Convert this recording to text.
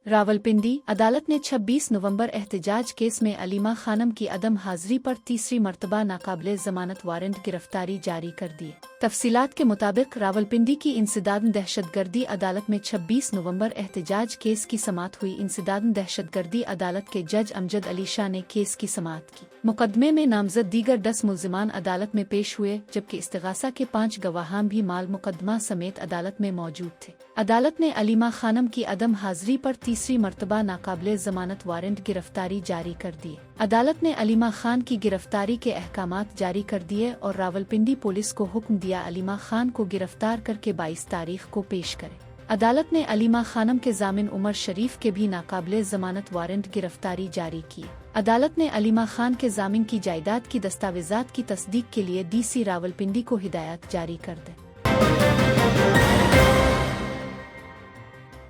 रावलपिंडी अदालत ने 26 नवंबर एहतजाज केस में अलीमा खानम की अदम हाजिरी पर तीसरी मरतबा नाकाबिले जमानत वारंट गिरफ्तारी जारी कर दी। तफसीलात के मुताबिक रावलपिंडी की इंसदाद दहशतगर्दी अदालत में 26 नवंबर एहतजाज केस की समाअत हुई। इंसदाद दहशतगर्दी अदालत के जज अमजद अली शाह ने केस की समाअत की। मुकदमे में नामजद दीगर 10 मुल्जिमान अदालत में पेश हुए, जबकि इस्तिगासा के 5 गवाहान भी माल मुकदमा समेत अदालत में मौजूद थे। अदालत ने अलीमा खानम की अदम हाजिरी पर तीसरी मरतबा नाकाबिले जमानत वारंट गिरफ्तारी जारी कर दी। अदालत ने अलीमा खान की गिरफ्तारी के अहकामात जारी कर दिए और रावलपिंडी पुलिस को हुक्म दिया अलीमा खान को गिरफ्तार करके 22 तारीख को पेश करे। अदालत ने अलीमा खानम के जामिन उमर शरीफ के भी नाकाबिले जमानत वारंट गिरफ्तारी जारी की। अदालत ने अलीमा खान के जामिन की जायदाद की दस्तावेजात की तस्दीक के लिए DC रावलपिंडी को हिदायत जारी कर दी।